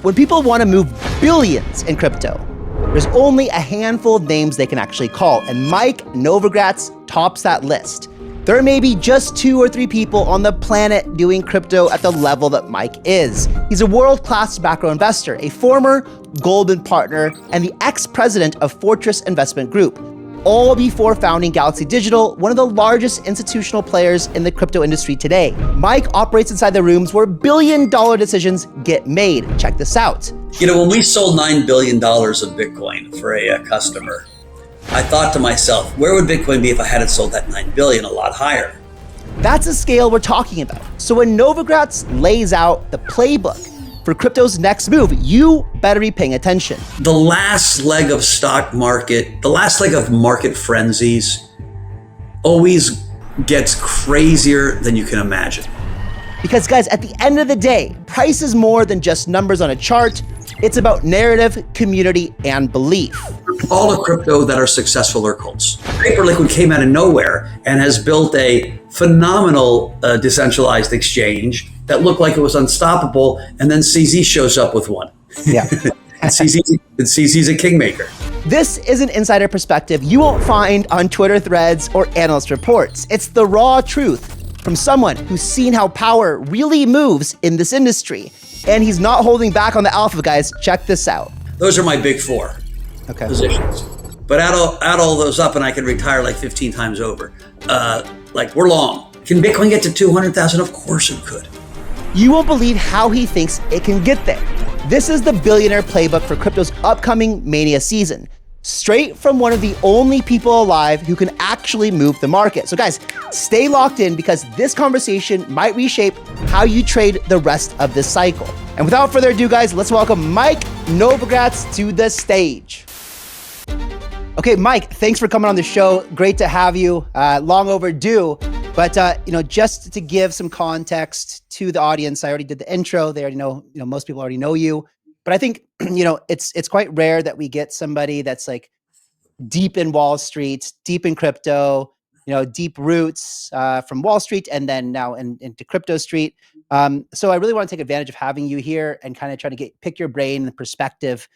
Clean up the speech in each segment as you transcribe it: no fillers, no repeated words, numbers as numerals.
when people want to move billions in crypto, there's only a handful of names they can actually call, and Mike Novogratz tops that list. There may be just 2 or 3 people on the planet doing crypto at the level that Mike is. He's a world-class macro investor, a former Goldman partner, and the ex-president of Fortress Investment Group, all before founding Galaxy Digital, one of the largest institutional players in the crypto industry today. Mike operates inside the rooms where billion-dollar decisions get made. Check this out. You know, when we sold $9 billion of Bitcoin for a customer, I thought to myself, where would Bitcoin be if I hadn't sold that 9 billion a lot higher? That's the scale we're talking about. So when Novogratz lays out the playbook for crypto's next move, you better be paying attention. The last leg of stock market, the last leg of market frenzies always gets crazier than you can imagine. Because guys, at the end of the day, price is more than just numbers on a chart. It's about narrative, community, and belief. All of crypto that are successful are cults. Hyperliquid came out of nowhere and has built a phenomenal decentralized exchange that looked like it was unstoppable, and then CZ shows up with one. Yeah. and CZ's a kingmaker. This is an insider perspective you won't find on Twitter threads or analyst reports. It's the raw truth from someone who's seen how power really moves in this industry. And he's not holding back on the alpha, guys. Check this out. Those are my big 4 positions. But add all those up and I can retire like 15 times over. Like, we're long. Can Bitcoin get to 200,000? Of course it could. You won't believe how he thinks it can get there. This is the billionaire playbook for crypto's upcoming Mania season, straight from one of the only people alive who can actually move the market. So guys, stay locked in because this conversation might reshape how you trade the rest of this cycle. And without further ado, guys, let's welcome Mike Novogratz to the stage. Okay, Mike, thanks for coming on the show. Great to have you. Long overdue. But just to give some context to the audience, I already did the intro. They already know, most people already know you. But I think, it's quite rare that we get somebody that's like deep in Wall Street, deep in crypto, deep roots from Wall Street and then now into crypto street. So I really want to take advantage of having you here and kind of try to pick your brain and perspective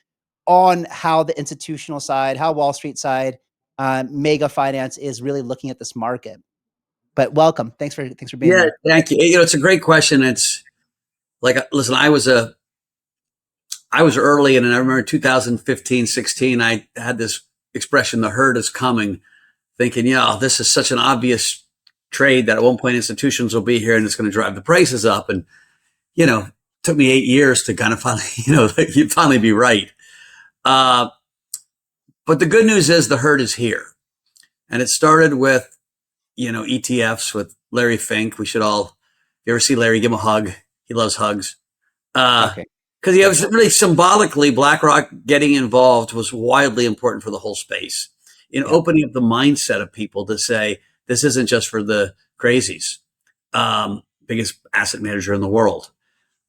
on how the institutional side, how Wall Street side, mega finance is really looking at this market. But welcome. Thanks for being here. Yeah, thank you. It's a great question. It's like, listen, I was early, and I remember 2015, 16, I had this expression, the herd is coming, thinking, this is such an obvious trade that at one point institutions will be here and it's going to drive the prices up. And, it took me 8 years to kind of finally be right. But the good news is the herd is here. And it started with, ETFs with Larry Fink. We should all, if you ever see Larry, give him a hug. He loves hugs. Okay. Because he was really symbolically, BlackRock getting involved was wildly important for the whole space in opening up the mindset of people to say, this isn't just for the crazies, biggest asset manager in the world.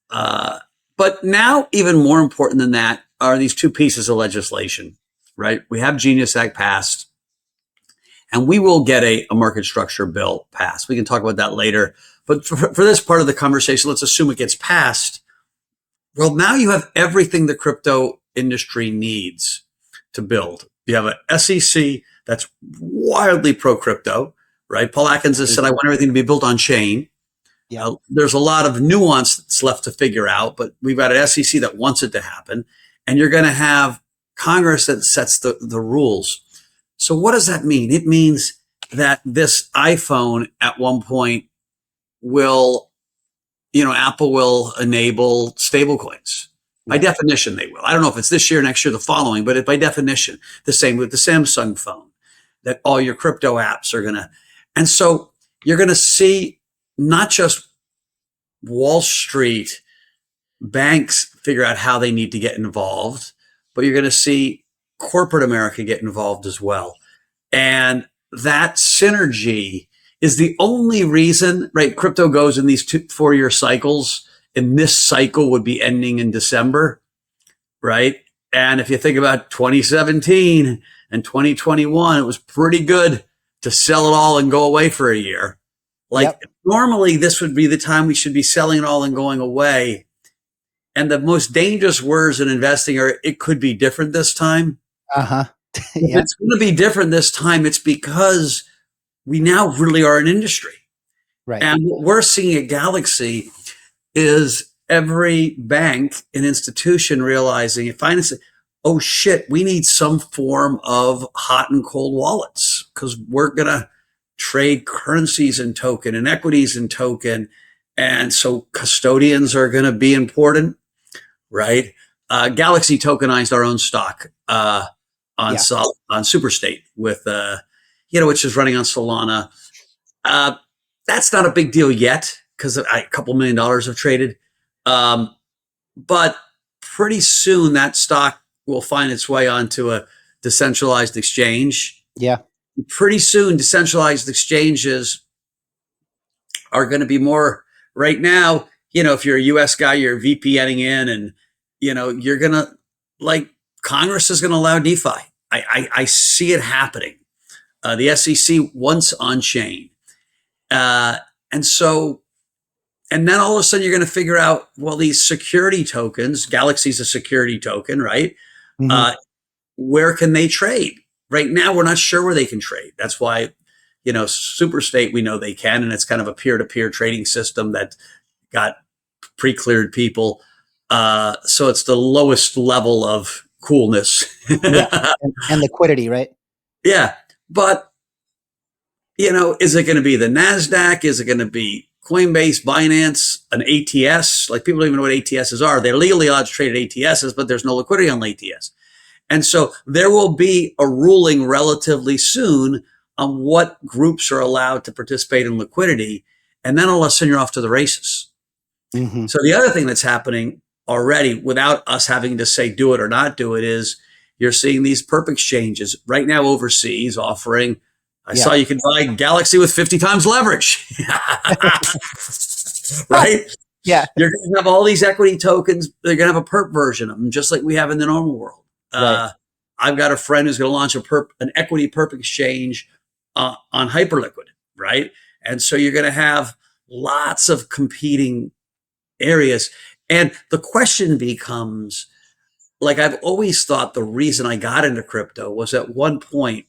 But now, even more important than that are these 2 pieces of legislation, right? We have Genius Act passed, and we will get a market structure bill passed. We can talk about that later. But for this part of the conversation, let's assume it gets passed. Well, now you have everything the crypto industry needs to build. You have a SEC that's wildly pro-crypto, right? Paul Atkins has said, I want everything to be built on chain. Yeah. There's a lot of nuance that's left to figure out, but we've got an SEC that wants it to happen. And you're going to have Congress that sets the rules. So what does that mean? It means that this iPhone at one point will, Apple will enable stablecoins. By definition, they will. I don't know if it's this year, next year, the following, but by definition, the same with the Samsung phone, that all your crypto apps are going to. And so you're going to see not just Wall Street banks figure out how they need to get involved, but you're going to see corporate America get involved as well. And that synergy is the only reason, right? Crypto goes in these 4-year cycles, and this cycle would be ending in December, right? And if you think about 2017 and 2021, it was pretty good to sell it all and go away for a year. Normally this would be the time we should be selling it all and going away. And the most dangerous words in investing are, it could be different this time. Uh-huh. If Yeah. it's going to be different this time, it's because we now really are an industry. Right. And what we're seeing at Galaxy is every bank and institution realizing, finance, oh shit, we need some form of hot and cold wallets because we're going to trade currencies in token and equities in token. And so custodians are going to be important, right? Galaxy tokenized our own stock on Superstate with, which is running on Solana. That's not a big deal yet because a couple $1 million have traded. But pretty soon that stock will find its way onto a decentralized exchange. Yeah. Pretty soon, decentralized exchanges are going to be more. Right now, if you're a US guy, you're VPNing in and, you're going to, like, Congress is going to allow DeFi. I see it happening. The SEC wants on-chain. And then all of a sudden you're going to figure out, well, these security tokens, Galaxy's a security token, right? Mm-hmm. Where can they trade? Right now, we're not sure where they can trade. That's why, Superstate, we know they can, and it's kind of a peer-to-peer trading system that got pre-cleared people. So it's the lowest level of coolness. Yeah. And liquidity, right? Yeah. But, is it going to be the NASDAQ? Is it going to be Coinbase, Binance, an ATS? Like, people don't even know what ATSs are. They're legally allowed to trade at ATSs, but there's no liquidity on ATS. And so there will be a ruling relatively soon on what groups are allowed to participate in liquidity. And then all of a sudden you're off to the races. Mm-hmm. So the other thing that's happening already without us having to say do it or not do it is you're seeing these perp exchanges right now overseas offering, I saw you can buy Galaxy with 50 times leverage. Right? Yeah. You're going to have all these equity tokens. They're going to have a perp version of them, just like we have in the normal world. Right. I've got a friend who's going to launch an equity perp exchange on Hyperliquid, right? And so you're going to have lots of competing areas. And the question becomes, like, I've always thought the reason I got into crypto was at one point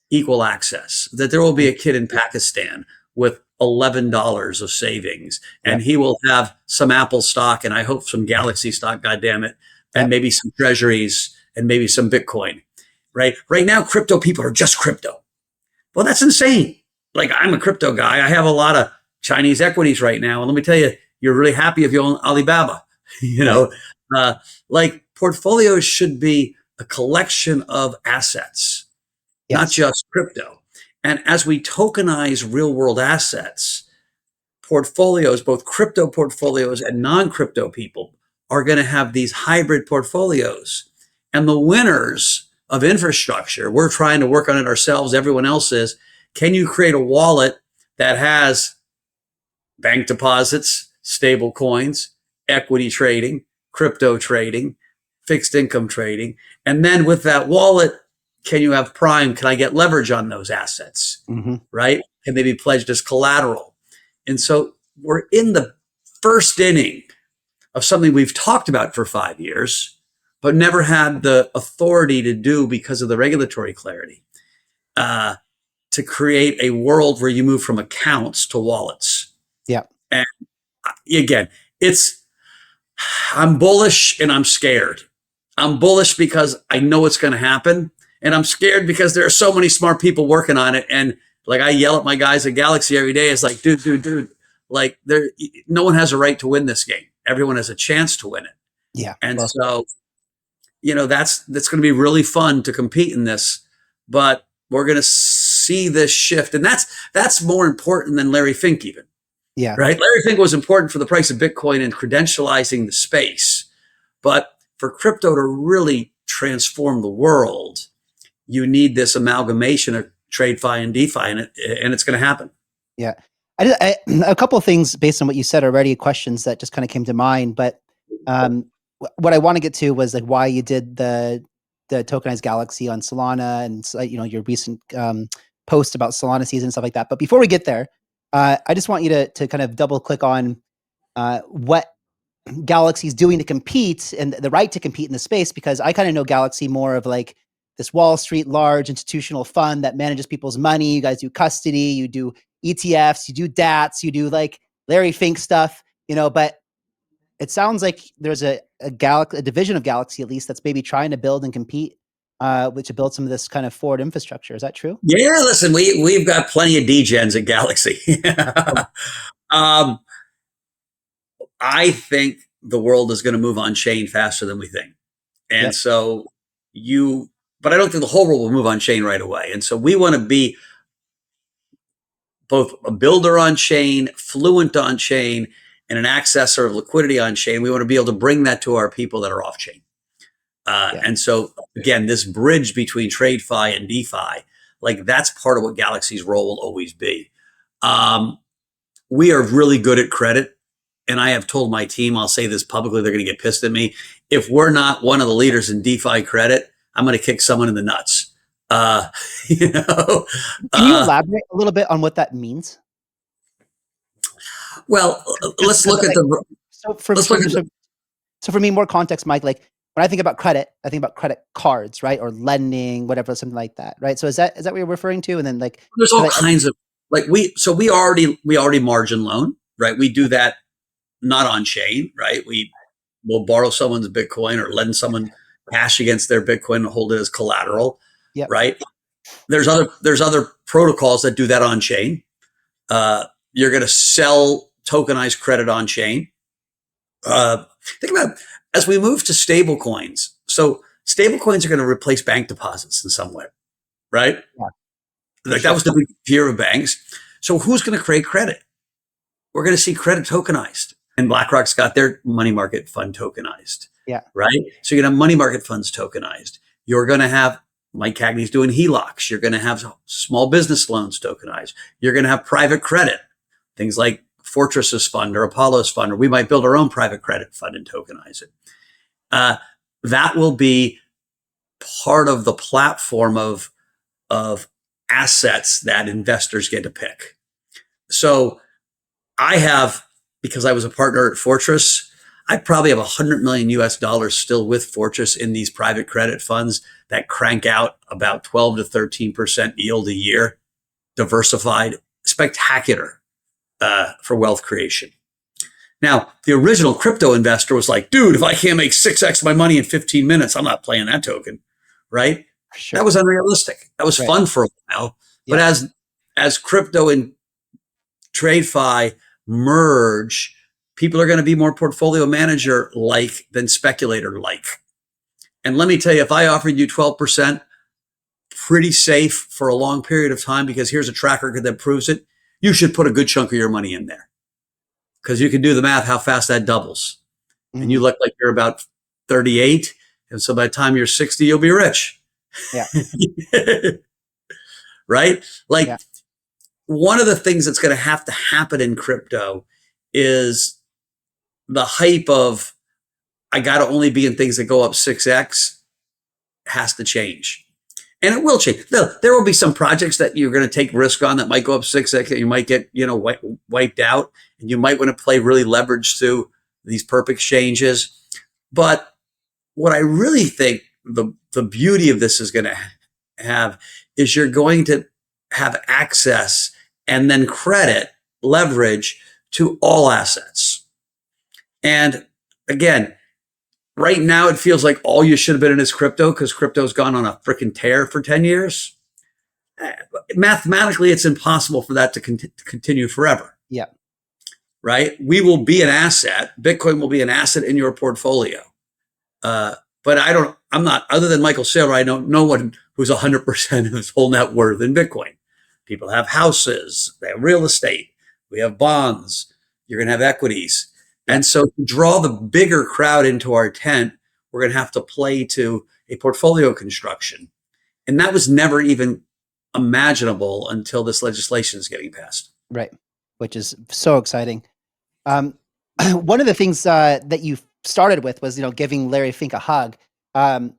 equal access, that there will be a kid in Pakistan with $11 of savings and he will have some Apple stock and I hope some Galaxy stock, goddammit, and maybe some treasuries and maybe some Bitcoin, right? Right now, crypto people are just crypto. Well, that's insane. Like, I'm a crypto guy. I have a lot of Chinese equities right now. And let me tell you, you're really happy if you own Alibaba. Like, portfolios should be a collection of assets, not just crypto. And as we tokenize real world assets, portfolios, both crypto portfolios and non-crypto people, are going to have these hybrid portfolios. And the winners of infrastructure, we're trying to work on it ourselves, everyone else is, can you create a wallet that has bank deposits, stable coins, equity trading, crypto trading, fixed income trading, and then with that wallet, can you have prime? Can I get leverage on those assets? Mm-hmm. Right? Can they be pledged as collateral? And so we're in the first inning of something we've talked about for 5 years, but never had the authority to do because of the regulatory clarity, to create a world where you move from accounts to wallets. Yeah. And again, I'm bullish and I'm scared. I'm bullish because I know it's going to happen. And I'm scared because there are so many smart people working on it. And like, I yell at my guys at Galaxy every day. It's like, dude, like, no one has a right to win this game. Everyone has a chance to win it. Yeah. And so, that's going to be really fun to compete in this, but we're going to see this shift. And that's more important than Larry Fink even. Yeah. Right. Larry Fink was important for the price of Bitcoin and credentializing the space. But for crypto to really transform the world, you need this amalgamation of TradeFi and DeFi, and it's going to happen. Yeah. A couple of things based on what you said already, questions that just kind of came to mind. But what I want to get to was like why you did the tokenized Galaxy on Solana and your recent post about Solana season and stuff like that. But before we get there, I just want you to kind of double click on what Galaxy's doing to compete and the right to compete in the space, because I kind of know Galaxy more of like this Wall Street large institutional fund that manages people's money. You guys do custody, you do ETFs, you do DATs, you do like Larry Fink stuff, but it sounds like there's a division of Galaxy at least that's maybe trying to build and compete, which to build some of this kind of forward infrastructure. Is that true? Yeah, listen, we've got plenty of degens at Galaxy. I think the world is going to move on chain faster than we think. And Yep. so but I don't think the whole world will move on chain right away. And so we want to be both a builder on chain, fluent on chain, and an accessor of liquidity on chain. We want to be able to bring that to our people that are off chain. And so again, this bridge between TradeFi and DeFi, like that's part of what Galaxy's role will always be. We are really good at credit. And I have told my team, I'll say this publicly, they're going to get pissed at me. If we're not one of the leaders in DeFi credit, I'm going to kick someone in the nuts. Can you elaborate a little bit on what that means? Well, let's look at the. So for me, more context, Mike. Like when I think about credit, I think about credit cards, right, or lending, whatever, something like that, right? So is that what you're referring to? And then like there's all kinds of like we already margin loan, right? We do that not on chain, right? We will borrow someone's Bitcoin or lend someone cash against their Bitcoin and hold it as collateral, right? There's other protocols that do that on chain. You're going to sell tokenized credit on chain. Think about as we move to stable coins. So stable coins are going to replace bank deposits in some way, right? Like that was the big fear of banks. So who's going to create credit? We're going to see credit tokenized. And BlackRock's got their money market fund tokenized. Right. So you're going to have money market funds tokenized. You're going to have Mike Cagney's doing HELOCs. You're going to have small business loans tokenized. You're going to have private credit, things like Fortress's fund or Apollo's fund, or we might build our own private credit fund and tokenize it. That will be part of the platform of assets that investors get to pick. So I have, because I was a partner at Fortress, I probably have $100 million US still with Fortress in these private credit funds that crank out about 12 to 13% yield a year, diversified, spectacular for wealth creation. Now, the original crypto investor was like, dude, if I can't make 6x my money in 15 minutes, I'm not playing that token, right? That was unrealistic. That was fun for a while. But as crypto and TradeFi merge, people are going to be more portfolio manager like than speculator like. And let me tell you, if I offered you 12%, pretty safe for a long period of time, because here's a track record that proves it, you should put a good chunk of your money in there. Because you can do the math, how fast that doubles. Mm-hmm. And you look like you're about 38. And so by the time you're 60, you'll be rich. Yeah. Right? Like one of the things that's going to have to happen in crypto is the hype of, I got to only be in things that go up 6x has to change. And it will change. There will be some projects that you're going to take risk on that might go up 6x, that you might get, wiped out, and you might want to play really leveraged to these perp exchanges. But what I really think the beauty of this is going to have is you're going to have access and then credit leverage to all assets. And again, right now, it feels like all you should have been in is crypto because crypto's gone on a freaking tear for 10 years. Mathematically, it's impossible for that to continue forever. Yeah. Right? We will be an asset. Bitcoin will be an asset in your portfolio. But I'm not, other than Michael Saylor, I know no one who's 100% of his whole net worth in Bitcoin. People have houses, they have real estate, we have bonds, you're going to have equities. And so to draw the bigger crowd into our tent, we're going to have to play to a portfolio construction. And that was never even imaginable until this legislation is getting passed. Right. Which is so exciting. One of the things that you started with was, giving Larry Fink a hug. And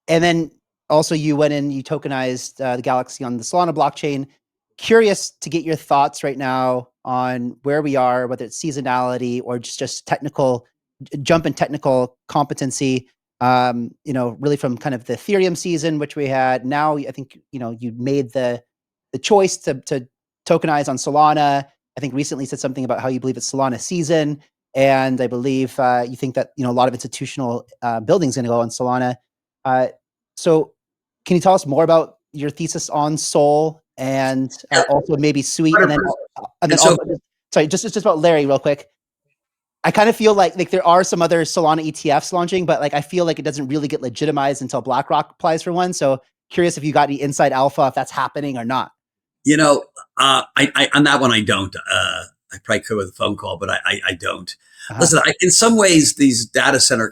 then also you went in, you tokenized the Galaxy on the Solana blockchain. Curious to get your thoughts right now on where we are, whether it's seasonality or just technical jump in technical competency. Really from kind of the Ethereum season, which we had. Now, I think you made the choice to tokenize on Solana. I think recently said something about how you believe it's Solana season, and I believe you think that a lot of institutional buildings going to go on Solana. So, can you tell us more about your thesis on Sol and also maybe Sweet, and then 100%. also, sorry, just about Larry real quick. I kind of feel like there are some other Solana ETFs launching, but I feel like it doesn't really get legitimized until BlackRock applies for one. So curious if you got any inside alpha, if that's happening or not. I on that one I don't. I probably could with a phone call, but I don't. Listen, in some ways, these data center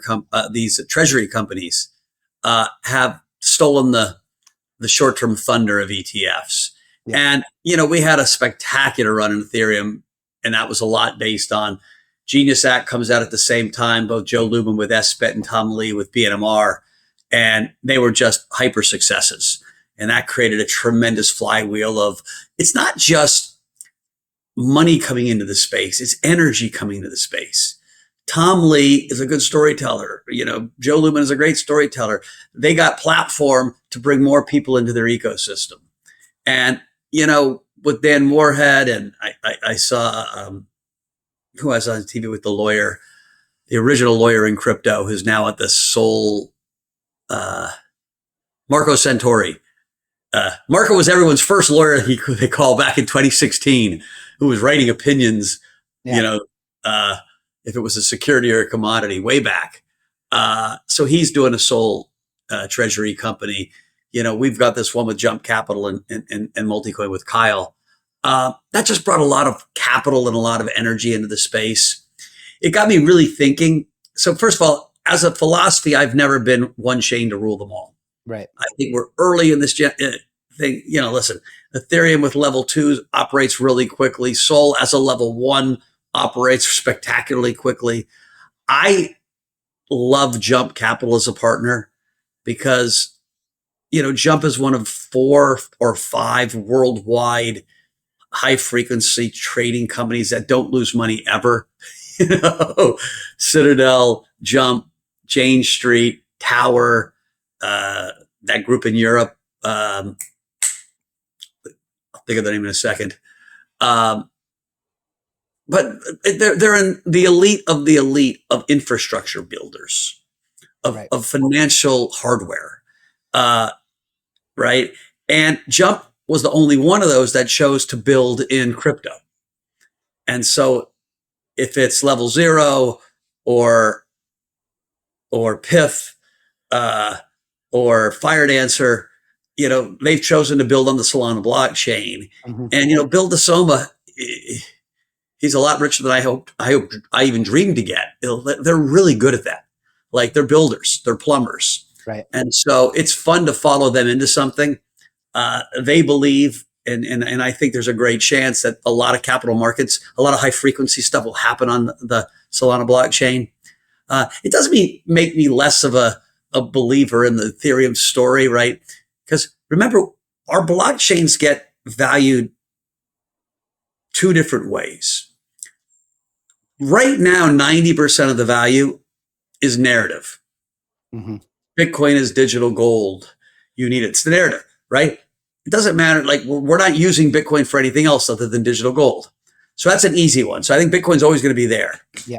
these treasury companies have stolen the short term thunder of ETFs. Yeah. And we had a spectacular run in Ethereum, and that was a lot based on Genius Act comes out at the same time, both Joe Lubin with SBET and Tom Lee with BNMR, and they were just hyper successes. And that created a tremendous flywheel of, it's not just money coming into the space, it's energy coming into the space. Tom Lee is a good storyteller. Joe Lubin is a great storyteller. They got platform to bring more people into their ecosystem. And, with Dan Moorhead, and I saw, who I was on TV with the original lawyer in crypto, who's now at the Sol, Marco Santori. Marco was everyone's first lawyer they call back in 2016, who was writing opinions, if it was a security or a commodity way back. So he's doing a Sol treasury company. We've got this one with Jump Capital and Multicoin with Kyle. That just brought a lot of capital and a lot of energy into the space. It got me really thinking. So first of all, as a philosophy, I've never been one chain to rule them all. Right. I think we're early in this thing. Listen, Ethereum with level 2 operates really quickly. Sol as a level 1 operates spectacularly quickly. I love Jump Capital as a partner because, Jump is one of 4 or 5 worldwide high frequency trading companies that don't lose money ever. Citadel, Jump, Jane Street, Tower, that group in Europe. I'll think of the name in a second. But they're in the elite of infrastructure builders, of financial hardware, right? And Jump was the only one of those that chose to build in crypto. And so if it's level 0 or PIF or Firedancer, they've chosen to build on the Solana blockchain. Mm-hmm. And Bill DeSoma, he's a lot richer than I even dreamed to get. They're really good at that. Like, they're builders, they're plumbers. Right. And so it's fun to follow them into something. They believe, and I think there's a great chance that a lot of capital markets, a lot of high frequency stuff will happen on the Solana blockchain. It doesn't make me less of a believer in the Ethereum story, right? Because remember, our blockchains get valued 2 different ways. Right now, 90% of the value is narrative. Mm-hmm. Bitcoin is digital gold. You need it. It's the narrative, right? It doesn't matter. Like, we're not using Bitcoin for anything else other than digital gold. So that's an easy one. So I think Bitcoin's always going to be there. Yeah.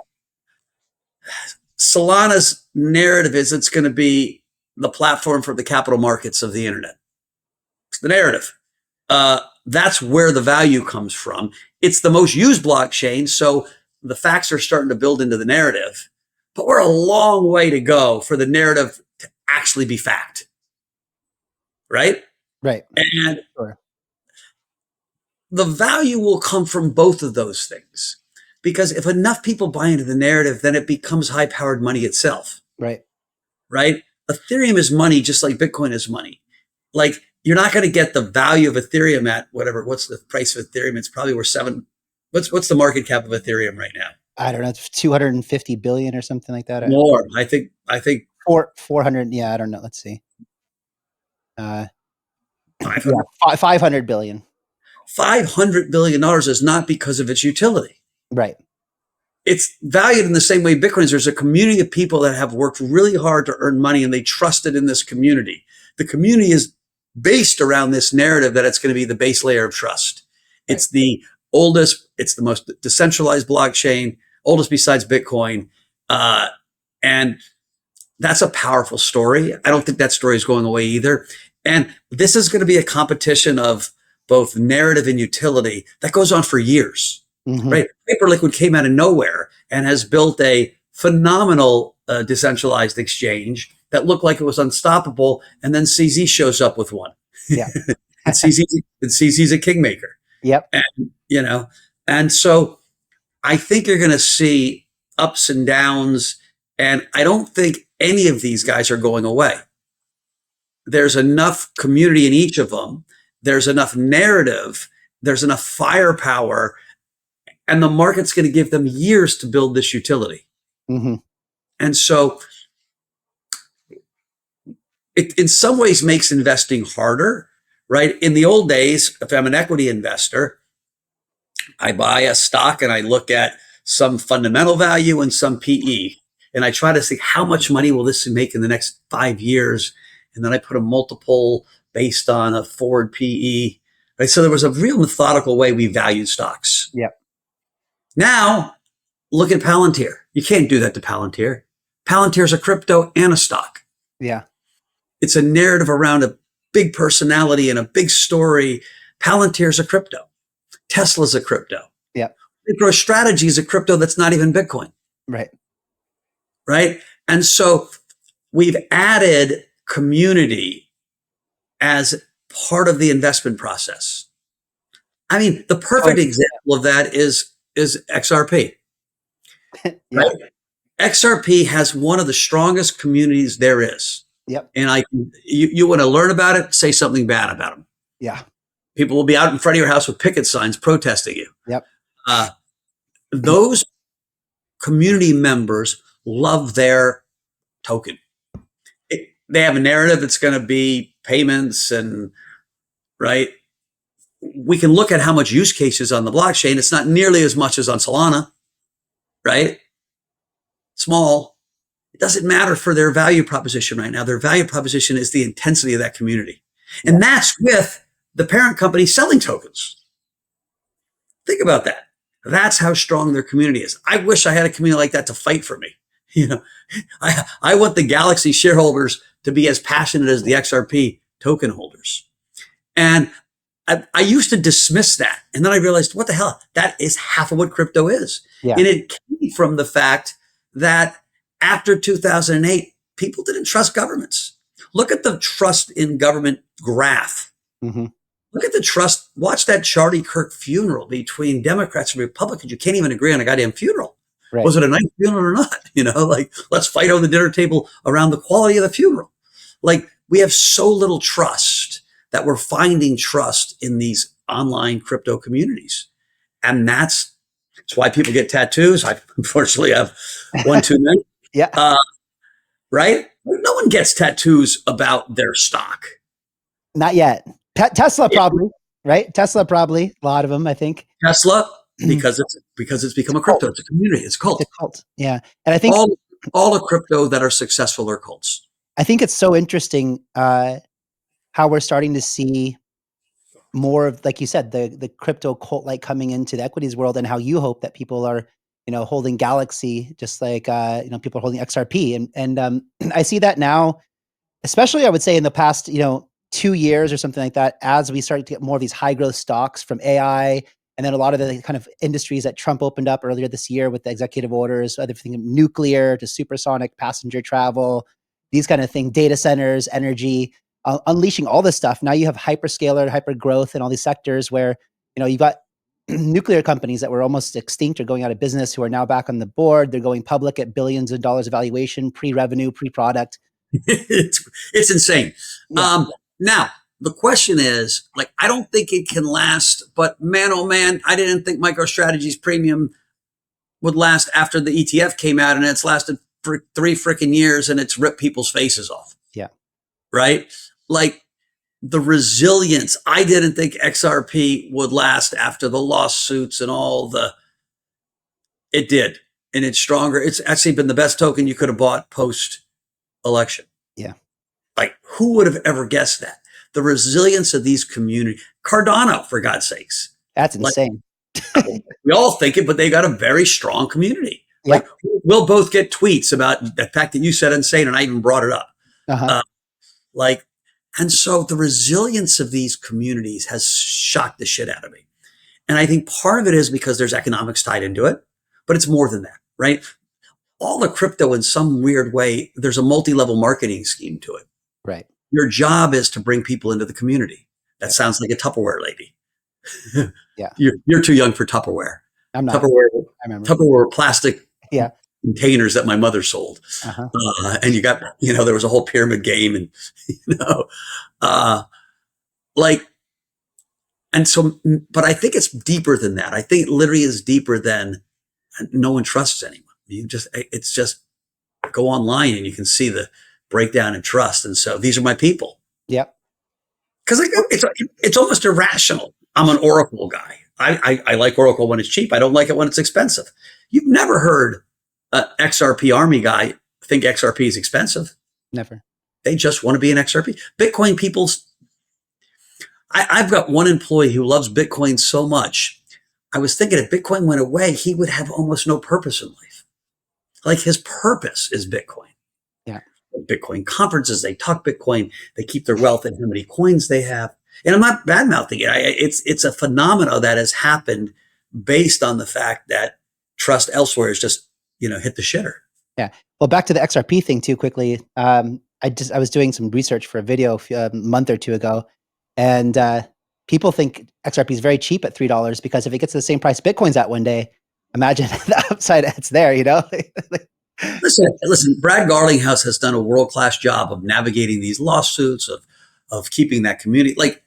Solana's narrative is it's going to be the platform for the capital markets of the internet. It's the narrative. That's where the value comes from. It's the most used blockchain. So the facts are starting to build into the narrative, but we're a long way to go for the narrative to actually be fact. Right? Right. And the value will come from both of those things. Because if enough people buy into the narrative, then it becomes high-powered money itself. Right. Right? Ethereum is money just like Bitcoin is money. Like, you're not going to get the value of Ethereum at whatever. What's the price of Ethereum? It's probably worth what's the market cap of Ethereum right now? I don't know. It's 250 billion or something like that. More. I think 400. Yeah, I don't know. Let's see. 500 billion. $500 billion is not because of its utility. Right. it's valued in the same way Bitcoin is. There's a community of people that have worked really hard to earn money and they trusted in this community. The community is based around this narrative that it's going to be the base layer of trust. Right. It's the oldest, it's the most decentralized blockchain, oldest besides Bitcoin. And that's a powerful story. I don't think that story is going away either. And this is going to be a competition of both narrative and utility that goes on for years, right? Hyperliquid came out of nowhere and has built a phenomenal decentralized exchange that looked like it was unstoppable. And then CZ shows up with one. Yeah. and CZ's a kingmaker. Yep. And, and so I think you're going to see ups and downs. And I don't think any of these guys are going away. There's enough community in each of them. There's enough narrative. There's enough firepower. And the market's going to give them years to build this utility. And so it in some ways makes investing harder, right? In the old days, if I'm an equity investor, I buy a stock and I look at some fundamental value and some PE. And I try to see how much money will this make in the next 5 years. And then I put a multiple based on a forward PE. Right? So there was a real methodical way we valued stocks. Yep. Now, look at Palantir. You can't do that to Palantir. Palantir is a crypto and a stock. Yeah. It's a narrative around a big personality and a big story. Palantir is a crypto. Tesla's a crypto. Yeah. MicroStrategy is a crypto that's not even Bitcoin. Right. Right. And so we've added community as part of the investment process. I mean, the perfect example of that is XRP. Yeah. Right? XRP has one of the strongest communities there is. Yep. And you want to learn about it, say something bad about them. Yeah. People will be out in front of your house with picket signs protesting you. Yep. Those community members love their token. They have a narrative that's going to be payments and, right? We can look at how much use cases on the blockchain. It's not nearly as much as on Solana, right? Small. It doesn't matter for their value proposition right now. Their value proposition is the intensity of that community. And that's with the parent company selling tokens. Think about that. That's how strong their community is. I wish I had a community like that to fight for me. I want the Galaxy shareholders to be as passionate as the XRP token holders. And I used to dismiss that. And then I realized, what the hell? That is half of what crypto is. Yeah. And it came from the fact that after 2008, people didn't trust governments. Look at the trust in government graph. Look at the trust. Watch that Charlie Kirk funeral between Democrats and Republicans. You can't even agree on a goddamn funeral. Right. Was it a nice funeral or not? Like, let's fight over the dinner table around the quality of the funeral. Like, we have so little trust that we're finding trust in these online crypto communities. And that's why people get tattoos. I unfortunately have one too many. Yeah. Right? No one gets tattoos about their stock. Not yet. Tesla probably, right? Tesla probably. A lot of them, I think. Tesla, because it's become a crypto. It's a community. It's a cult. It's a cult. Yeah. And I think all the crypto that are successful are cults. I think it's so interesting how we're starting to see more of, like you said, the crypto cult like coming into the equities world, and how you hope that people are, holding Galaxy, just like people are holding XRP. And I see that now, especially I would say in the past, 2 years or something like that, as we started to get more of these high growth stocks from AI, and then a lot of the kind of industries that Trump opened up earlier this year with the executive orders, everything from nuclear to supersonic passenger travel, these kind of things, data centers, energy, unleashing all this stuff. Now you have hyperscaler, hyper growth in all these sectors where, you've got nuclear companies that were almost extinct or going out of business who are now back on the board. They're going public at billions of dollars of valuation, pre-revenue, pre-product. It's insane. Yeah. Now, the question is, like, I don't think it can last, but man, oh man, I didn't think MicroStrategy's premium would last after the ETF came out, and it's lasted for 3 freaking years and it's ripped people's faces off. Yeah. Right? Like, the resilience. I didn't think XRP would last after the lawsuits and it did. and it's stronger. It's actually been the best token you could have bought post election. Yeah. Like, who would have ever guessed that? The resilience of these communities. Cardano, for God's sakes. That's insane. Like, we all think it, but they got a very strong community. Yep. Like, we'll both get tweets about the fact that you said insane, and I even brought it up. Uh-huh. And so the resilience of these communities has shocked the shit out of me. And I think part of it is because there's economics tied into it, but it's more than that, right? All the crypto, in some weird way, there's a multi-level marketing scheme to it. Right. Your job is to bring people into the community. That sounds like a Tupperware lady. Yeah. You're too young for Tupperware. I'm not. Tupperware, I remember. Plastic containers that my mother sold. Uh-huh. And you got, there was a whole pyramid game, and, and so, but I think it's deeper than that. I think it literally is deeper than no one trusts anyone. It's just go online and you can see the breakdown in trust. And so these are my people. Yep. Because it's almost irrational. I'm an Oracle guy. I like Oracle when it's cheap. I don't like it when it's expensive. You've never heard an XRP army guy think XRP is expensive. Never. They just want to be an XRP. Bitcoin people. I've got one employee who loves Bitcoin so much. I was thinking if Bitcoin went away, he would have almost no purpose in life. Like, his purpose is Bitcoin. Yeah. Bitcoin conferences, they talk Bitcoin, they keep their wealth and how many coins they have. And I'm not bad mouthing it. It's a phenomena that has happened based on the fact that trust elsewhere is just, hit the shitter. Yeah. Well, back to the XRP thing too quickly. I was doing some research for a video a month or two ago, and people think XRP is very cheap at $3 because if it gets to the same price Bitcoin's at one day, imagine the upside it's there, Listen, Brad Garlinghouse has done a world-class job of navigating these lawsuits, of keeping that community. Like,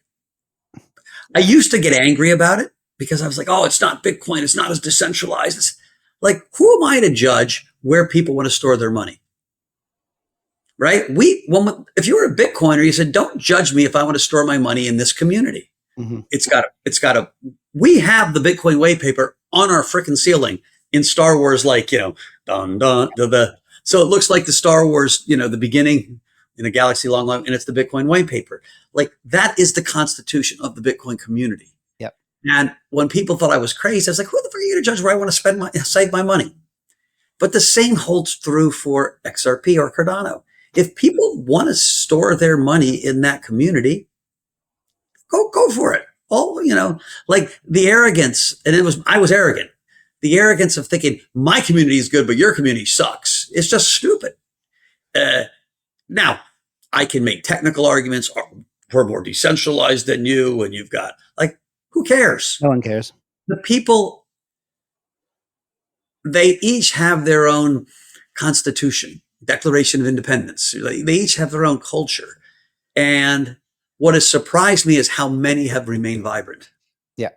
I used to get angry about it because I was like, oh, it's not Bitcoin. It's not as decentralized. It's like, who am I to judge where people want to store their money? Right? If you were a Bitcoiner, you said, don't judge me if I want to store my money in this community. Mm-hmm. We have the Bitcoin white paper on our freaking ceiling in Star Wars, dun, dun, so it looks like the Star Wars, the beginning in a galaxy long, and it's the Bitcoin white paper. Like, that is the constitution of the Bitcoin community. Yep. And when people thought I was crazy, I was like, who the fuck are you to judge where I want to save my money? But the same holds true for XRP or Cardano. If people want to store their money in that community, go for it. Like the arrogance, and I was arrogant. The arrogance of thinking my community is good, but your community sucks. It's just stupid. Now, I can make technical arguments. We're more decentralized than you, and you've got, who cares? No one cares. The people, they each have their own constitution, Declaration of Independence. They each have their own culture. And what has surprised me is how many have remained vibrant. Yeah.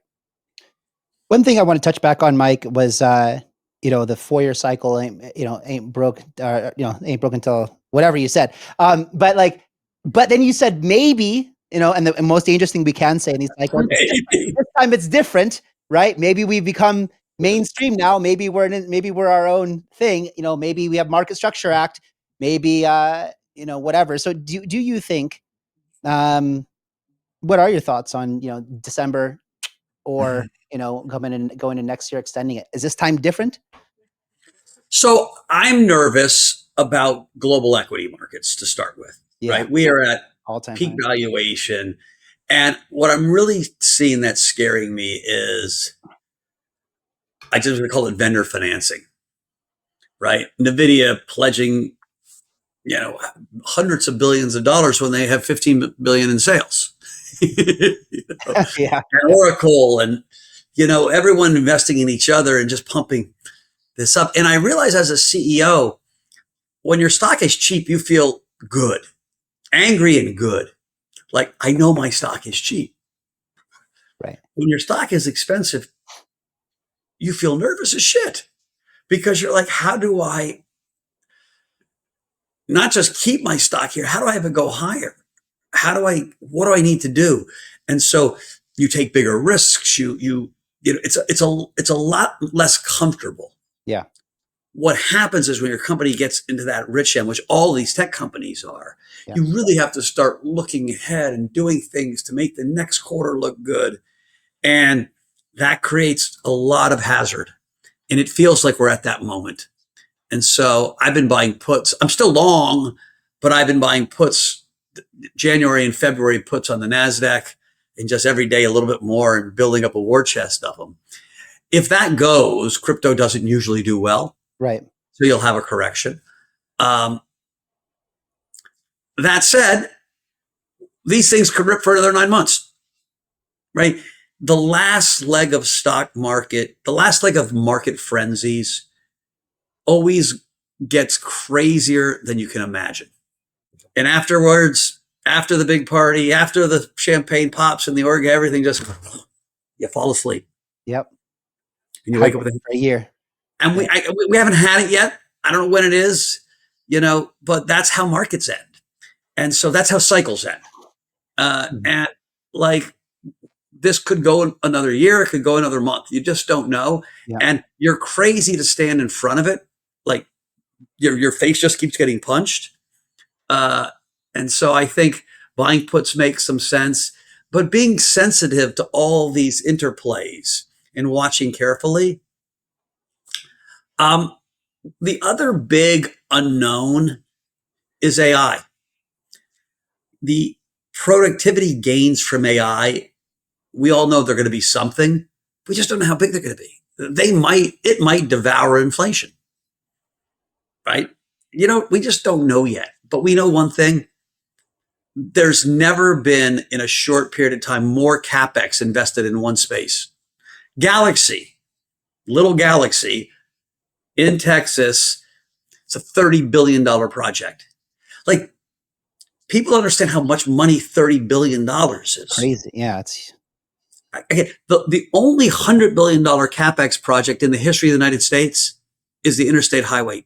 One thing I want to touch back on, Mike, was the 4-year cycle ain't broke, ain't broke until whatever you said. But then you said maybe, and the most dangerous thing we can say in these cycles, this time it's different, right? Maybe we've become mainstream now. Maybe we're our own thing. Maybe we have Market Structure Act. Maybe whatever. So do you think? What are your thoughts on December, or going into next year, extending it? Is this time different? So I'm nervous about global equity markets to start with. Yeah. Right? We are at all-time peak valuation, and what I'm really seeing that's scaring me is, I just want to call it vendor financing. Right? NVIDIA pledging hundreds of billions of dollars when they have 15 billion in sales. Yeah. And Oracle, and everyone investing in each other and just pumping this up. And I realize as a CEO, when your stock is cheap, you feel good, angry and good. Like, I know my stock is cheap. Right. When your stock is expensive, you feel nervous as shit, because you're like, how do I not just keep my stock here? How do I have it go higher? What do I need to do? And so you take bigger risks. It's a lot less comfortable. Yeah. what happens is when your company gets into that rich end, which all these tech companies are, you really have to start looking ahead and doing things to make the next quarter look good. And that creates a lot of hazard. And it feels like we're at that moment. And so I've been buying puts. I'm still long, but I've been buying puts, January and February puts on the NASDAQ, and just every day a little bit more and building up a war chest of them. If that goes, crypto doesn't usually do well. Right. So you'll have a correction. That said, these things could rip for another 9 months, right? The last leg of stock market, the last leg of market frenzies always gets crazier than you can imagine. And afterwards, after the big party, after the champagne pops and the org, everything just, you fall asleep. Yep. And you wake up with for a year. And we haven't had it yet. I don't know when it is, but that's how markets end. And so that's how cycles end. And like, this could go another year. It could go another month. You just don't know. Yeah. And you're crazy to stand in front of it. Like your face just keeps getting punched. And so I think buying puts makes some sense, but being sensitive to all these interplays and watching carefully. The other big unknown is AI. The productivity gains from AI, we all know they're going to be something. We just don't know how big they're going to be. It might devour inflation, right? We just don't know yet. But we know one thing. There's never been, in a short period of time, more CapEx invested in one space. Little Galaxy in Texas, it's a $30 billion project. Like, people understand how much money $30 billion is. Crazy. Yeah. Again, the only $100 billion CapEx project in the history of the United States is the interstate highway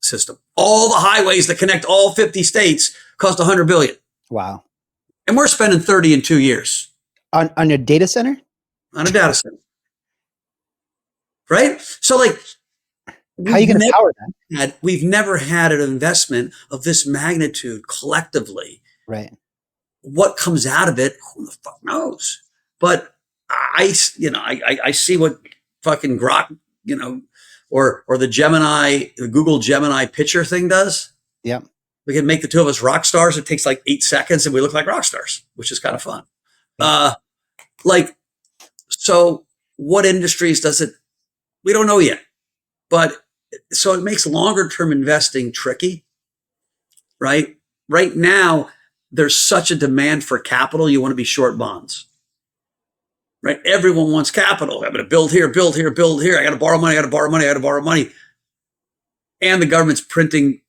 system. All the highways that connect all 50 states cost $100 billion. Wow. And we're spending 30 in 2 years. On a data center? On a data center. Right? So like, how are you going to power that? We've never had an investment of this magnitude collectively. Right. What comes out of it, who the fuck knows? But I see what fucking Grok, or the Google Gemini picture thing does. Yeah. We can make the two of us rock stars. It takes like 8 seconds and we look like rock stars, which is kind of fun. So what industries does it? We don't know yet. But so it makes longer term investing tricky, right? Right now, there's such a demand for capital. You want to be short bonds, right? Everyone wants capital. I'm going to build here, build here, build here. I got to borrow money. I got to borrow money. I got to borrow money. And the government's printing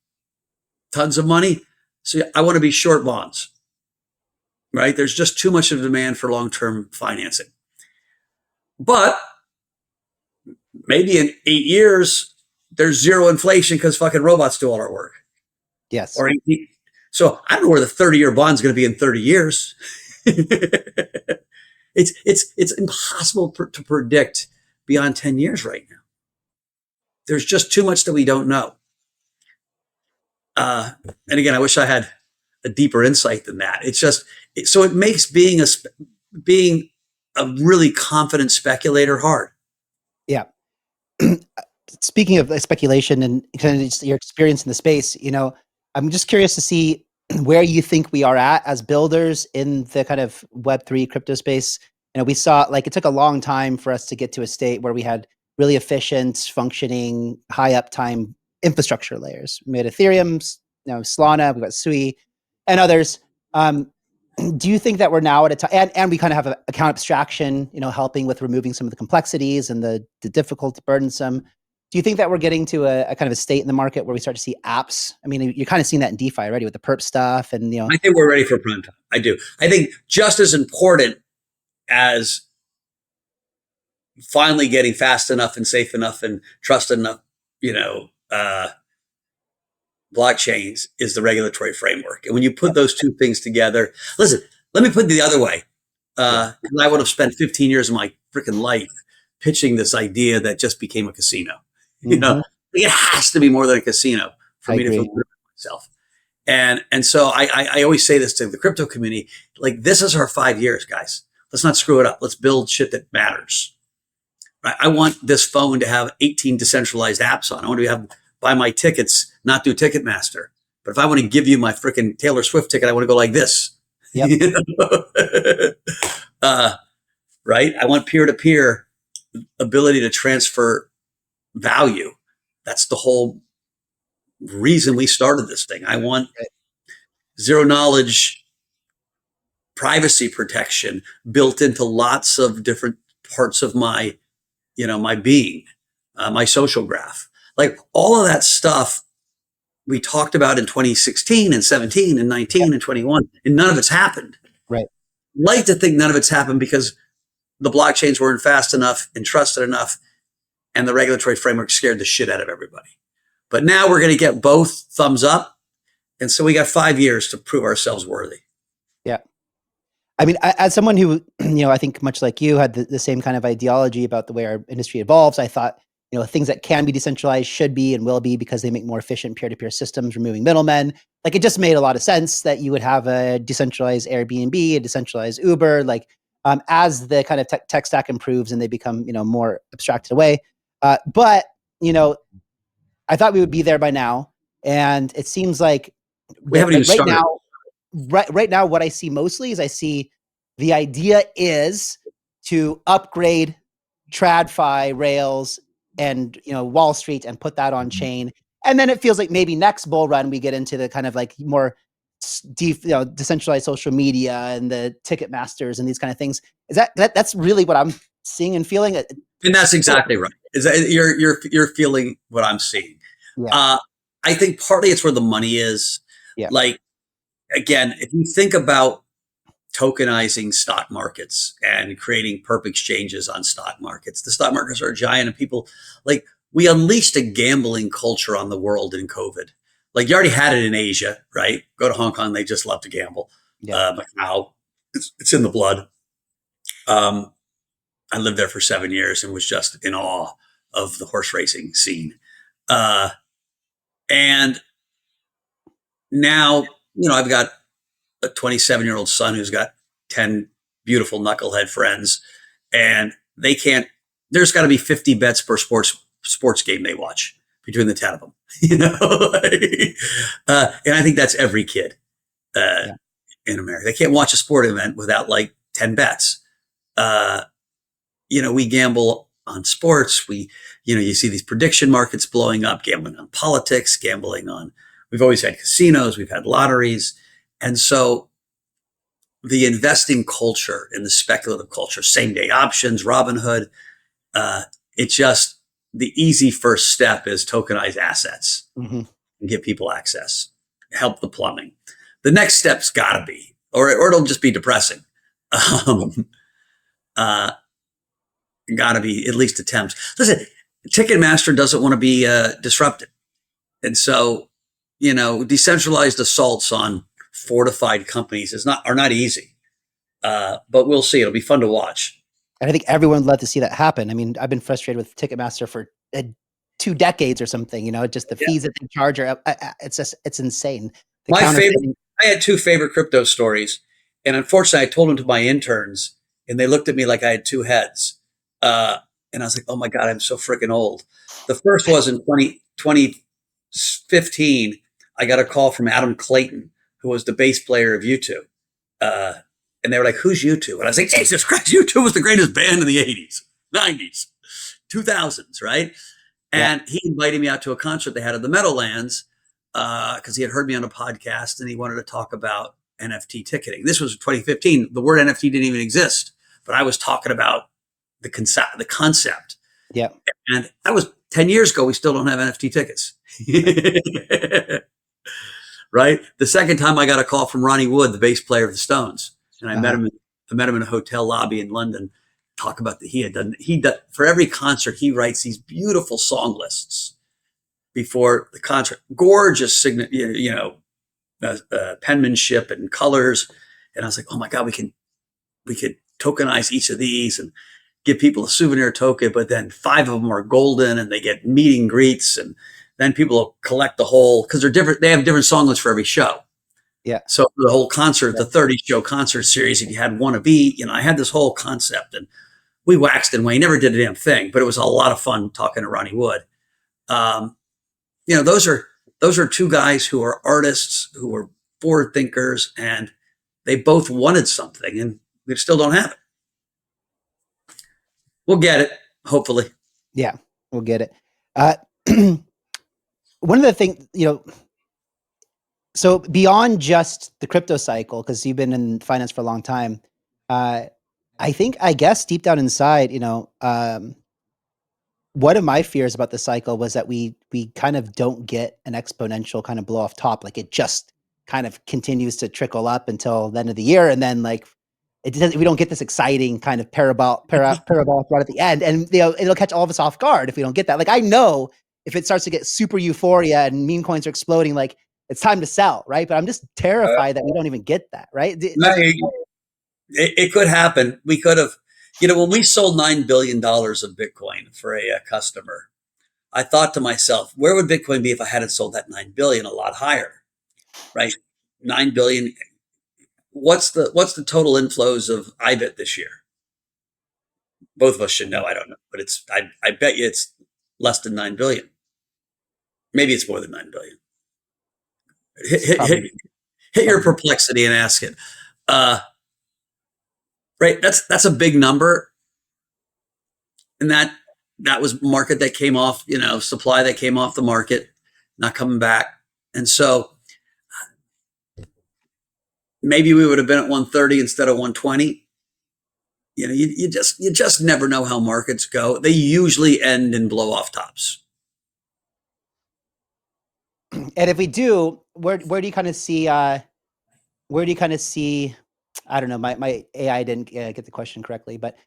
tons of money. So I want to be short bonds, right? There's just too much of a demand for long-term financing. But maybe in 8 years, there's zero inflation because fucking robots do all our work. Yes. So I don't know where the 30-year bond is going to be in 30 years. It's impossible to predict beyond 10 years right now. There's just too much that we don't know. And again, I wish I had a deeper insight than that. So it makes being a really confident speculator hard. Yeah. Speaking of speculation and kind of your experience in the space, I'm just curious to see where you think we are at as builders in the kind of Web3 crypto space. We saw it took a long time for us to get to a state where we had really efficient, functioning, high uptime infrastructure layers. We had Ethereum, Solana, we've got Sui, and others. Do you think that we're now at a time, and we kind of have an account abstraction, helping with removing some of the complexities and the difficult, burdensome. Do you think that we're getting to a kind of a state in the market where we start to see apps? I mean, you're kind of seeing that in DeFi already with the perp stuff, and I think we're ready for prime time. I do. I think just as important as finally getting fast enough and safe enough and trusted enough, blockchains is the regulatory framework. And when you put those two things together, listen, let me put it the other way. I would have spent 15 years of my freaking life pitching this idea that just became a casino. It has to be more than a casino for I me to agree. feel good about myself. And so I always say this to the crypto community, like, this is our 5 years, guys. Let's not screw it up. Let's build shit that matters. Right? I want this phone to have 18 decentralized apps on. I want to buy my tickets, not do Ticketmaster. But if I want to give you my freaking Taylor Swift ticket, I want to go like this. Yep. You know? Right? I want peer-to-peer ability to transfer value. That's the whole reason we started this thing. I want zero knowledge privacy protection built into lots of different parts of my, my being, my social graph. Like, all of that stuff we talked about in 2016 and 17 and 19 and 21, and none of it's happened. Right. I'd like to think none of it's happened because the blockchains weren't fast enough and trusted enough, and the regulatory framework scared the shit out of everybody. But now we're going to get both thumbs up. And so we got 5 years to prove ourselves worthy. Yeah. I mean, as someone who, I think much like you had the same kind of ideology about the way our industry evolves, I thought, things that can be decentralized should be and will be, because they make more efficient peer-to-peer systems, removing middlemen. Like, it just made a lot of sense that you would have a decentralized Airbnb, a decentralized Uber, like, as the kind of tech stack improves and they become, more abstracted away. But, I thought we would be there by now. And it seems like We haven't even started. Right now, what I see mostly is the idea is to upgrade TradFi, Rails, and Wall Street, and put that on chain. And then it feels like maybe next bull run we get into the kind of like more decentralized social media and the ticket masters and these kind of things. Is that's really what I'm seeing and feeling? And that's exactly right. Is that you're feeling what I'm seeing? Yeah. I think partly it's where the money is. Yeah. Like, again, if you think about tokenizing stock markets and creating perp exchanges on stock markets, the stock markets are giant, and people, like, we unleashed a gambling culture on the world in COVID. Like, you already had it in Asia, right? Go to Hong Kong, they just love to gamble. Yeah. But now it's in the blood. I lived there for 7 years and was just in awe of the horse racing scene. And now, I've got a 27-year-old son who's got 10 beautiful knucklehead friends, and there's got to be 50 bets per sports game they watch between the 10 of them, and I think that's every kid in America. They can't watch a sport event without like 10 bets. We gamble on sports. You see these prediction markets blowing up, gambling on politics, we've always had casinos, we've had lotteries. And so the investing culture and the speculative culture, same day options, Robinhood, it's just the easy first step is tokenize assets and give people access, help the plumbing. The next step's gotta be, or it'll just be depressing. Gotta be at least attempts. Listen, Ticketmaster doesn't want to be disrupted. And so, decentralized assaults on fortified companies are not easy. But we'll see. It'll be fun to watch. And I think everyone would love to see that happen. I mean, I've been frustrated with Ticketmaster for 2 decades or something. Just the fees that they charge it's insane. I had 2 favorite crypto stories, and unfortunately, I told them to my interns, and they looked at me like I had 2 heads. And I was like, oh my God, I'm so freaking old. The first was in 2015. I got a call from Adam Clayton, who was the bass player of U2. And they were like, who's U2? And I was like, Jesus Christ, U2 was the greatest band in the 80s, 90s, 2000s, right? And he invited me out to a concert they had at the Meadowlands because he had heard me on a podcast and he wanted to talk about NFT ticketing. This was 2015. The word NFT didn't even exist, but I was talking about the concept. Yeah. And that was 10 years ago. We still don't have NFT tickets. Right. The second time I got a call from Ronnie Wood, the bass player of the Stones. And I met him in a hotel lobby in London, talk about for every concert, he writes these beautiful song lists before the concert, gorgeous penmanship and colors. And I was like, oh my God, we could tokenize each of these. And give people a souvenir token, but then 5 of them are golden and they get meet and greets. And then people will collect the whole, because they're different. They have different song lists for every show. Yeah. So the whole concert, the 30 show concert series, if you had one of each, I had this whole concept, and we waxed and we never did a damn thing, but it was a lot of fun talking to Ronnie Wood. Those are 2 guys who are artists, who are forward thinkers, and they both wanted something, and we still don't have it. We'll get it, hopefully. Yeah, we'll get it. One of the things, so beyond just the crypto cycle, because you've been in finance for a long time, I guess deep down inside, one of my fears about the cycle was that we kind of don't get an exponential kind of blow off top. Like it just kind of continues to trickle up until the end of the year. And then we don't get this exciting kind of parabolic run at the end. And it'll catch all of us off guard if we don't get that. Like I know if it starts to get super euphoria and meme coins are exploding, like it's time to sell, right? But I'm just terrified that we don't even get that, right? It could happen. We could have, when we sold $9 billion of Bitcoin for a customer, I thought to myself, where would Bitcoin be if I hadn't sold that 9 billion? A lot higher, right? 9 billion. What's the total inflows of Bybit this year? Both of us should know. I don't know, but I bet you it's less than 9 billion. Maybe it's more than 9 billion. Hit your perplexity and ask it. Right. That's a big number. And that was market that came off, supply that came off the market, not coming back. And so maybe we would have been at 130 instead of 120. You just never know how markets go. They usually end in blow off tops. And if we do, where do you kind of see, I don't know, my AI didn't get the question correctly, but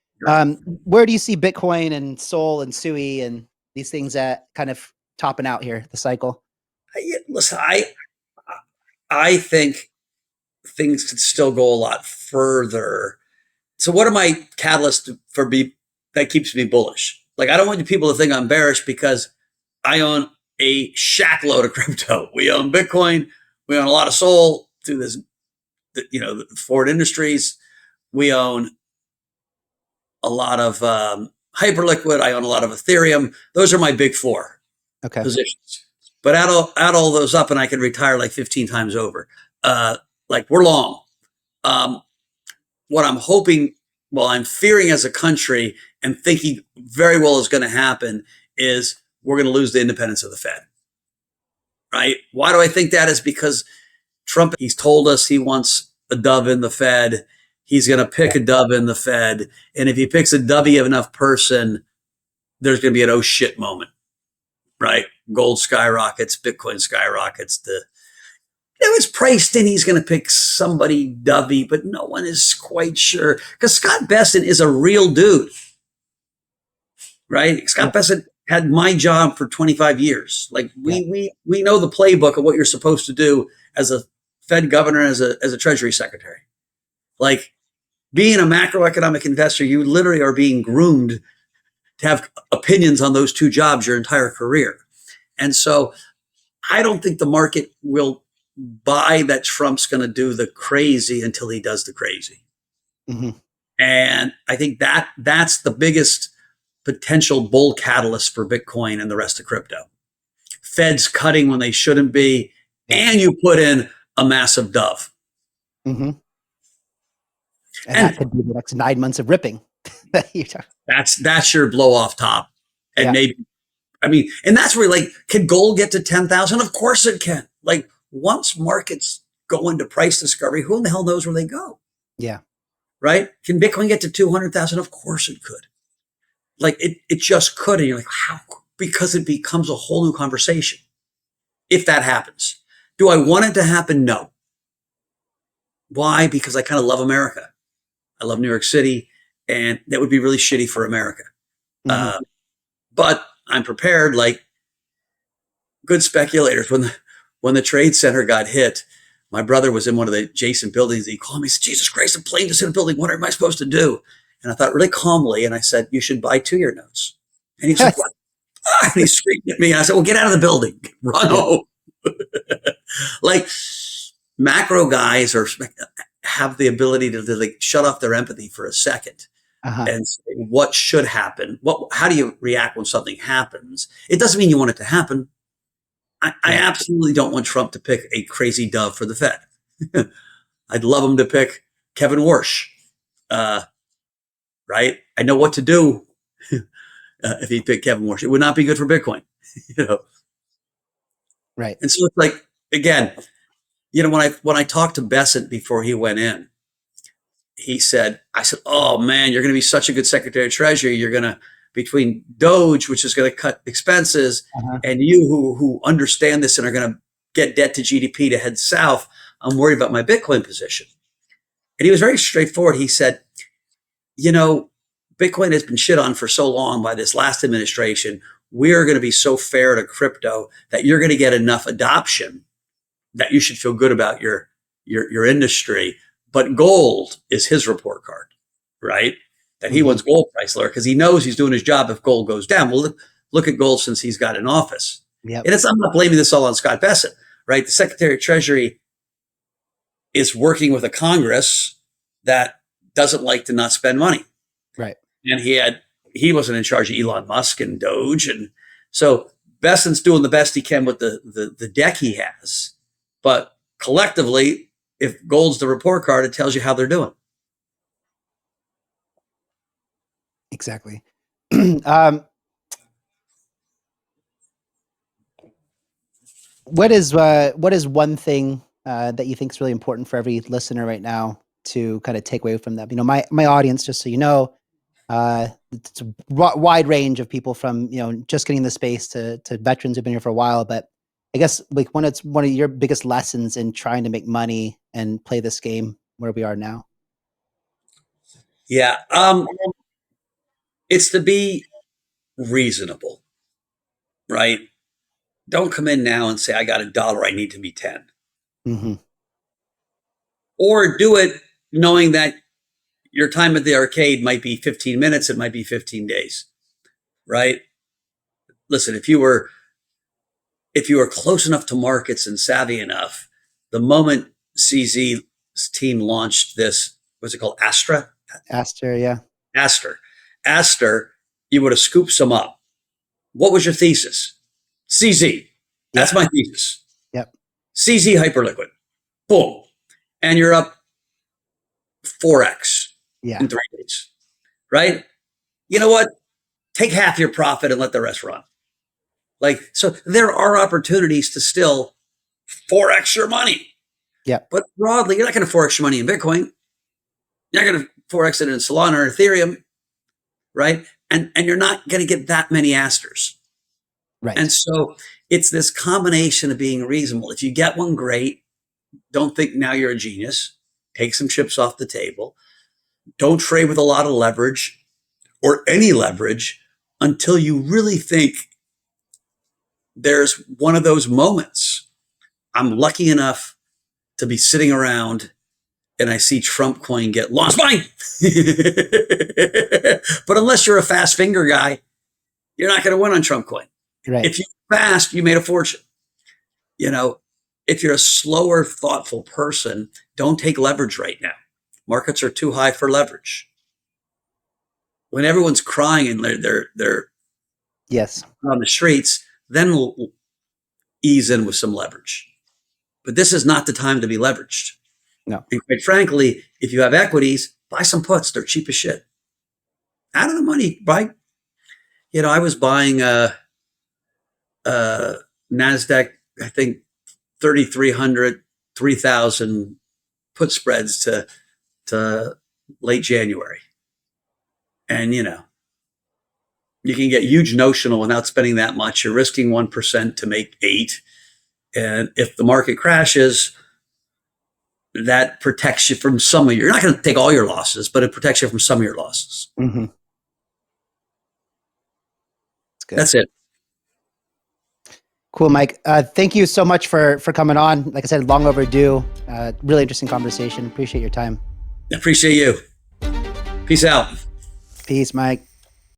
where do you see Bitcoin and Sol and Sui and these things that kind of topping out here, the cycle? Listen, I think things could still go a lot further. So what are my catalysts that keeps me bullish? Like, I don't want people to think I'm bearish because I own a shack load of crypto. We own Bitcoin. We own a lot of Sol through this, the Ford Industries. We own a lot of Hyperliquid. I own a lot of Ethereum. Those are my big 4 positions. But add all those up and I can retire like 15 times over. We're long. What I'm hoping, I'm fearing as a country and thinking very well is going to happen is we're going to lose the independence of the Fed. Right? Why do I think that? Is because Trump, he's told us he wants a dove in the Fed. He's going to pick a dove in the Fed. And if he picks a dovey of enough person, there's going to be an oh shit moment, right? Gold skyrockets, Bitcoin skyrockets. It's priced in he's going to pick somebody dovey, but no one is quite sure. Because Scott Bessent is a real dude, right? Scott Bessent had my job for 25 years. Like we know the playbook of what you're supposed to do as a Fed governor, as a Treasury secretary. Like being a macroeconomic investor, you literally are being groomed to have opinions on those 2 jobs your entire career. And so I don't think the market will buy that Trump's going to do the crazy until he does the crazy. Mm-hmm. And I think that's the biggest potential bull catalyst for Bitcoin and the rest of crypto. Feds cutting when they shouldn't be, and you put in a massive dove. Mm-hmm. And that could be the next 9 months of ripping. That's your blow off top. And maybe, and that's where can gold get to 10,000? Of course it can. Like once markets go into price discovery, who in the hell knows where they go? Yeah. Right? Can Bitcoin get to 200,000? Of course it could. Like it just could. And you're like, how? Because it becomes a whole new conversation. If that happens. Do I want it to happen? No. Why? Because I kind of love America. I love New York City, and that would be really shitty for America. Mm-hmm. But I'm prepared, like good speculators. When the Trade Center got hit, my brother was in one of the adjacent buildings. He called me and said, Jesus Christ, a plane just hit a building. What am I supposed to do? And I thought really calmly, and I said, you should buy 2-year notes. And he's like, what? And he screamed at me. And I said, well, get out of the building. Run home. Like, macro guys have the ability to like shut off their empathy for a second and say, what should happen? How do you react when something happens? It doesn't mean you want it to happen. I absolutely don't want Trump to pick a crazy dove for the Fed. I'd love him to pick Kevin Warsh. Right? I know what to do if he picked Kevin Warsh. It would not be good for Bitcoin. Right. And so it's like, again, when I talked to Bessent before he went in, I said, oh man, you're going to be such a good Secretary of Treasury. You're going to, between Doge, which is going to cut expenses, and you who understand this and are going to get debt to GDP to head south, I'm worried about my Bitcoin position. And he was very straightforward. He said, Bitcoin has been shit on for so long by this last administration. We're going to be so fair to crypto that you're going to get enough adoption that you should feel good about your industry. But gold is his report card, right? That he wants gold price lower because he knows he's doing his job if gold goes down. Well, look at gold since he's got in office. Yep. And I'm not blaming this all on Scott Bessent, right? The Secretary of Treasury is working with a Congress that doesn't like to not spend money. Right. And he wasn't in charge of Elon Musk and Doge. And so Bessent's doing the best he can with the deck he has. But collectively, if gold's the report card, it tells you how they're doing. Exactly. What is one thing that you think is really important for every listener right now to kind of take away from that? My audience, just so you know, it's a wide range of people from just getting in the space to veterans who've been here for a while. But I guess like one of your biggest lessons in trying to make money and play this game where we are now. Yeah, it's to be reasonable, right? Don't come in now and say, I got $1, I need to be 10. Or do it knowing that your time at the arcade might be 15 minutes, it might be 15 days, right? Listen, if you were close enough to markets and savvy enough, the moment CZ's team launched this, what's it called? Aster, yeah. Aster, you would have scooped some up. What was your thesis? CZ. That's my thesis. Yep. CZ hyperliquid. Boom. And you're up 4x in 3 days, right? You know what? Take half your profit and let the rest run. So there are opportunities to still 4x your money. Yeah. But broadly, you're not going to 4x your money in Bitcoin. You're not going to 4x it in Solana or Ethereum, right? And you're not going to get that many asters. Right. And so it's this combination of being reasonable. If you get one, great. Don't think now you're a genius. Take some chips off the table. Don't trade with a lot of leverage or any leverage until you really think there's one of those moments. I'm lucky enough to be sitting around and I see Trump coin get launched. Mine! But unless you're a fast finger guy, you're not going to win on Trump coin. Right. If you're fast, you made a fortune. If you're a slower, thoughtful person, don't take leverage right now. Markets are too high for leverage. When everyone's crying and they're on the streets, then we'll ease in with some leverage. But this is not the time to be leveraged. No. And quite frankly, if you have equities, buy some puts. They're cheap as shit. Out of the money, buy. I was buying NASDAQ, I think 3,300, 3,000 put spreads to late January. And, you can get huge notional without spending that much. You're risking 1% to make 8. And if the market crashes, that protects you from some of you're not going to take all your losses, but it protects you from some of your losses. Mm-hmm. That's it. Cool, Mike. Thank you so much for coming on. Like I said, long overdue. Really interesting conversation. Appreciate your time. Appreciate you. Peace out. Peace, Mike.